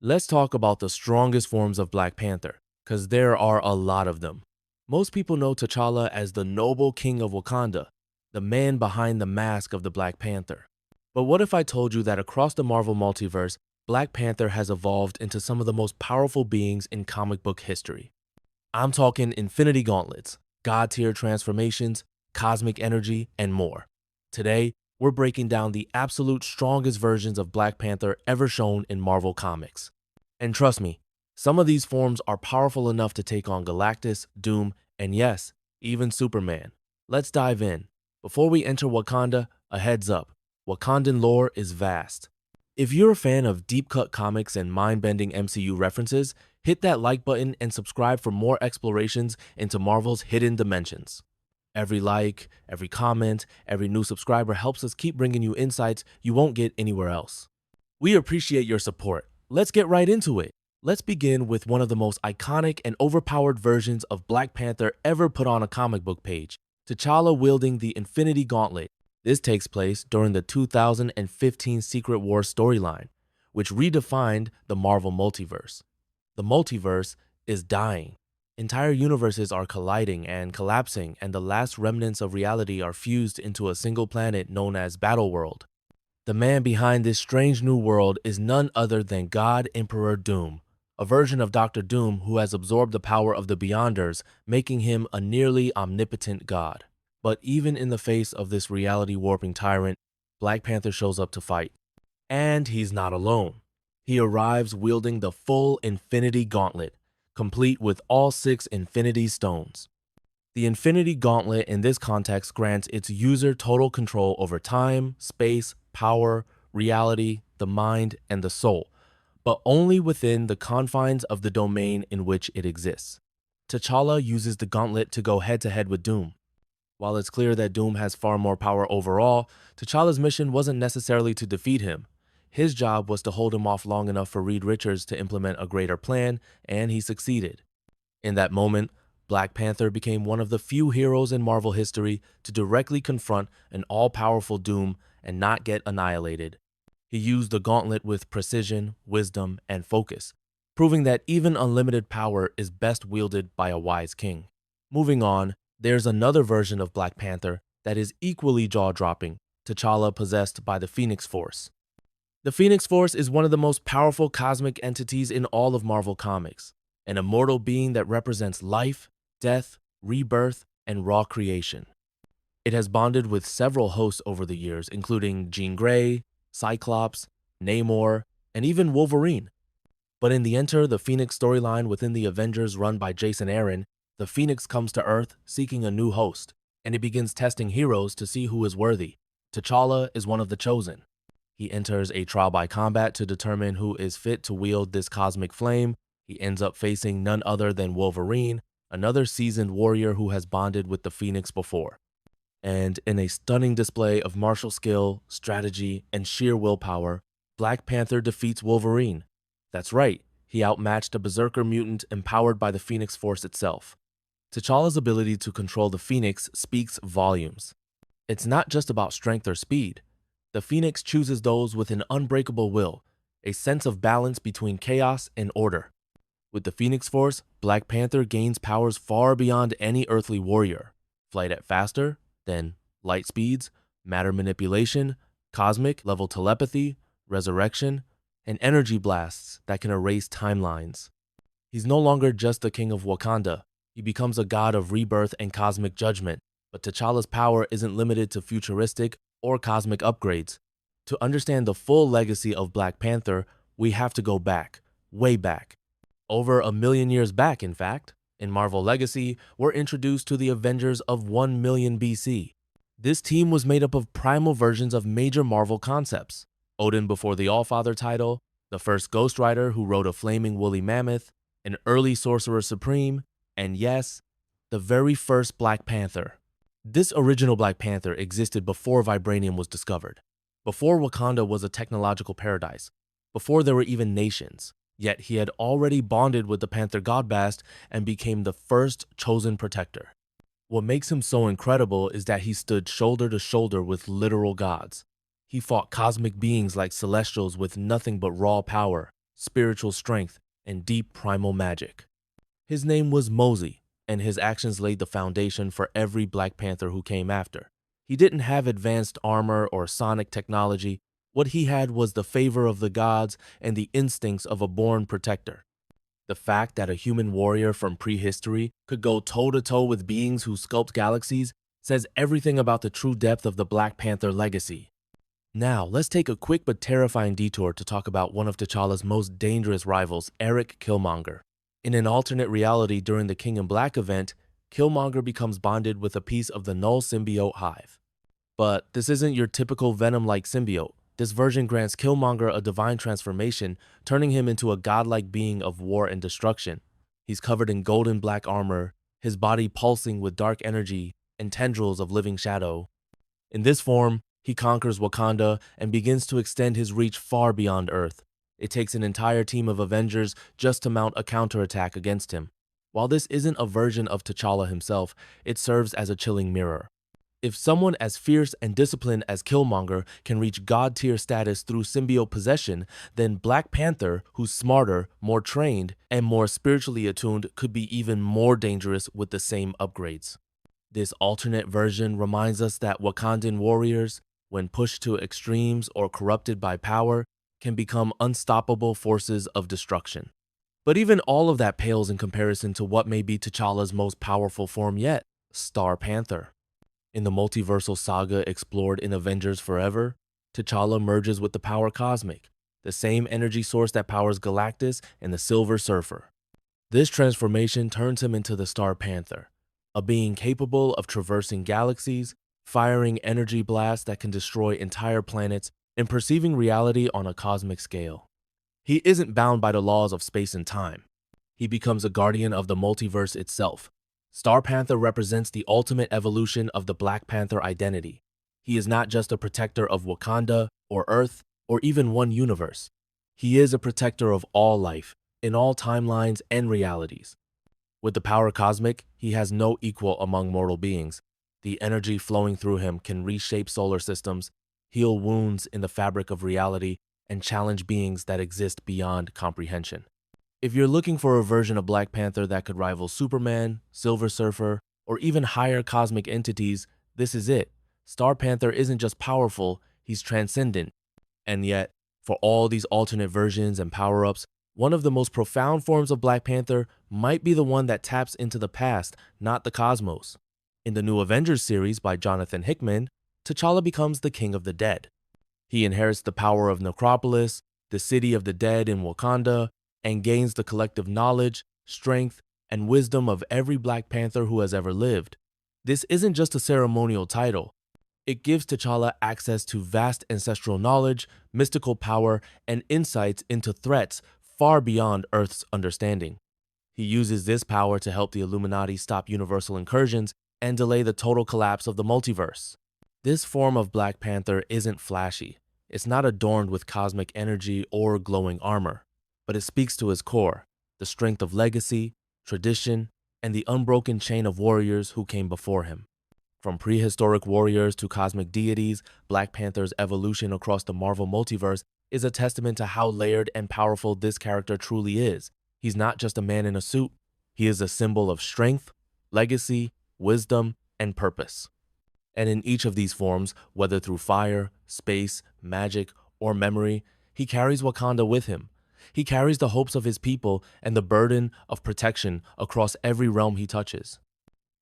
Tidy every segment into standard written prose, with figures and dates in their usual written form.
Let's talk about the strongest forms of Black Panther, because there are a lot of them. Most people know T'Challa as the noble king of Wakanda, the man behind the mask of the Black Panther. But what if I told you that across the Marvel multiverse, Black Panther has evolved into some of the most powerful beings in comic book history? I'm talking Infinity Gauntlets, God-tier transformations, cosmic energy, and more. Today, we're breaking down the absolute strongest versions of Black Panther ever shown in Marvel Comics. And trust me, some of these forms are powerful enough to take on Galactus, Doom, and yes, even Superman. Let's dive in. Before we enter Wakanda, a heads up. Wakandan lore is vast. If you're a fan of deep-cut comics and mind-bending MCU references, hit that like button and subscribe for more explorations into Marvel's hidden dimensions. Every like, every comment, every new subscriber helps us keep bringing you insights you won't get anywhere else. We appreciate your support. Let's get right into it. Let's begin with one of the most iconic and overpowered versions of Black Panther ever put on a comic book page, T'Challa wielding the Infinity Gauntlet. This takes place during the 2015 Secret Wars storyline, which redefined the Marvel multiverse. The multiverse is dying. Entire universes are colliding and collapsing, and the last remnants of reality are fused into a single planet known as Battleworld. The man behind this strange new world is none other than God Emperor Doom, a version of Doctor Doom who has absorbed the power of the Beyonders, making him a nearly omnipotent god. But even in the face of this reality-warping tyrant, Black Panther shows up to fight. And he's not alone. He arrives wielding the full Infinity Gauntlet, complete with all 6 Infinity Stones. The Infinity Gauntlet in this context grants its user total control over time, space, power, reality, the mind, and the soul, but only within the confines of the domain in which it exists. T'Challa uses the gauntlet to go head-to-head with Doom. While it's clear that Doom has far more power overall, T'Challa's mission wasn't necessarily to defeat him. His job was to hold him off long enough for Reed Richards to implement a greater plan, and he succeeded. In that moment, Black Panther became one of the few heroes in Marvel history to directly confront an all-powerful Doom and not get annihilated. He used the gauntlet with precision, wisdom, and focus, proving that even unlimited power is best wielded by a wise king. Moving on, there's another version of Black Panther that is equally jaw-dropping, T'Challa possessed by the Phoenix Force. The Phoenix Force is one of the most powerful cosmic entities in all of Marvel Comics, an immortal being that represents life, death, rebirth, and raw creation. It has bonded with several hosts over the years, including Jean Grey, Cyclops, Namor, and even Wolverine. But in the Enter the Phoenix storyline within the Avengers run by Jason Aaron, the Phoenix comes to Earth seeking a new host, and it begins testing heroes to see who is worthy. T'Challa is one of the chosen. He enters a trial by combat to determine who is fit to wield this cosmic flame. He ends up facing none other than Wolverine, another seasoned warrior who has bonded with the Phoenix before. And in a stunning display of martial skill, strategy, and sheer willpower, Black Panther defeats Wolverine. That's right, he outmatched a berserker mutant empowered by the Phoenix Force itself. T'Challa's ability to control the Phoenix speaks volumes. It's not just about strength or speed. The Phoenix chooses those with an unbreakable will, a sense of balance between chaos and order. With the Phoenix Force, Black Panther gains powers far beyond any earthly warrior. Flight at faster than light speeds, matter manipulation, cosmic level telepathy, resurrection, and energy blasts that can erase timelines. He's no longer just the king of Wakanda. He becomes a god of rebirth and cosmic judgment. But T'Challa's power isn't limited to futuristic or cosmic upgrades. To understand the full legacy of Black Panther, we have to go back, way back. Over 1,000,000 years back, in fact. In Marvel Legacy, we're introduced to the Avengers of 1,000,000 BC. This team was made up of primal versions of major Marvel concepts. Odin before the Allfather title, the first Ghost Rider who rode a flaming woolly mammoth, an early Sorcerer Supreme, and yes, the very first Black Panther. This original Black Panther existed before vibranium was discovered, before Wakanda was a technological paradise, before there were even nations. Yet he had already bonded with the Panther god Bast and became the first chosen protector. What makes him so incredible is that he stood shoulder to shoulder with literal gods. He fought cosmic beings like celestials with nothing but raw power, spiritual strength, and deep primal magic. His name was Mosey, and his actions laid the foundation for every Black Panther who came after. He didn't have advanced armor or sonic technology. What he had was the favor of the gods and the instincts of a born protector. The fact that a human warrior from prehistory could go toe-to-toe with beings who sculpt galaxies says everything about the true depth of the Black Panther legacy. Now, let's take a quick but terrifying detour to talk about one of T'Challa's most dangerous rivals, Eric Killmonger. In an alternate reality during the King in Black event, Killmonger becomes bonded with a piece of the Null symbiote hive. But this isn't your typical Venom-like symbiote. This version grants Killmonger a divine transformation, turning him into a godlike being of war and destruction. He's covered in golden black armor, his body pulsing with dark energy and tendrils of living shadow. In this form, he conquers Wakanda and begins to extend his reach far beyond Earth. It takes an entire team of Avengers just to mount a counterattack against him. While this isn't a version of T'Challa himself, it serves as a chilling mirror. If someone as fierce and disciplined as Killmonger can reach god-tier status through symbiote possession, then Black Panther, who's smarter, more trained, and more spiritually attuned, could be even more dangerous with the same upgrades. This alternate version reminds us that Wakandan warriors, when pushed to extremes or corrupted by power, can become unstoppable forces of destruction. But even all of that pales in comparison to what may be T'Challa's most powerful form yet, Star Panther. In the multiversal saga explored in Avengers Forever, T'Challa merges with the power cosmic, the same energy source that powers Galactus and the Silver Surfer. This transformation turns him into the Star Panther, a being capable of traversing galaxies, firing energy blasts that can destroy entire planets, and perceiving reality on a cosmic scale. He isn't bound by the laws of space and time. He becomes a guardian of the multiverse itself. Star Panther represents the ultimate evolution of the Black Panther identity. He is not just a protector of Wakanda, or Earth, or even one universe. He is a protector of all life, in all timelines and realities. With the power cosmic, he has no equal among mortal beings. The energy flowing through him can reshape solar systems, heal wounds in the fabric of reality, and challenge beings that exist beyond comprehension. If you're looking for a version of Black Panther that could rival Superman, Silver Surfer, or even higher cosmic entities, this is it. Star Panther isn't just powerful, he's transcendent. And yet, for all these alternate versions and power-ups, one of the most profound forms of Black Panther might be the one that taps into the past, not the cosmos. In the new Avengers series by Jonathan Hickman, T'Challa becomes the King of the Dead. He inherits the power of Necropolis, the city of the dead in Wakanda, and gains the collective knowledge, strength, and wisdom of every Black Panther who has ever lived. This isn't just a ceremonial title. It gives T'Challa access to vast ancestral knowledge, mystical power, and insights into threats far beyond Earth's understanding. He uses this power to help the Illuminati stop universal incursions and delay the total collapse of the multiverse. This form of Black Panther isn't flashy. It's not adorned with cosmic energy or glowing armor, but it speaks to his core, the strength of legacy, tradition, and the unbroken chain of warriors who came before him. From prehistoric warriors to cosmic deities, Black Panther's evolution across the Marvel multiverse is a testament to how layered and powerful this character truly is. He's not just a man in a suit. He is a symbol of strength, legacy, wisdom, and purpose. And in each of these forms, whether through fire, space, magic, or memory, he carries Wakanda with him. He carries the hopes of his people and the burden of protection across every realm he touches.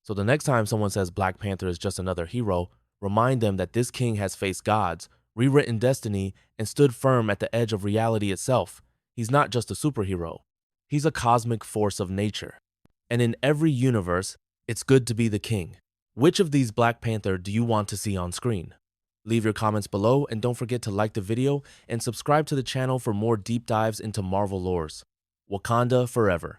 So the next time someone says Black Panther is just another hero, remind them that this king has faced gods, rewritten destiny, and stood firm at the edge of reality itself. He's not just a superhero. He's a cosmic force of nature. And in every universe, it's good to be the king. Which of these Black Panther do you want to see on screen? Leave your comments below and don't forget to like the video and subscribe to the channel for more deep dives into Marvel lores. Wakanda forever.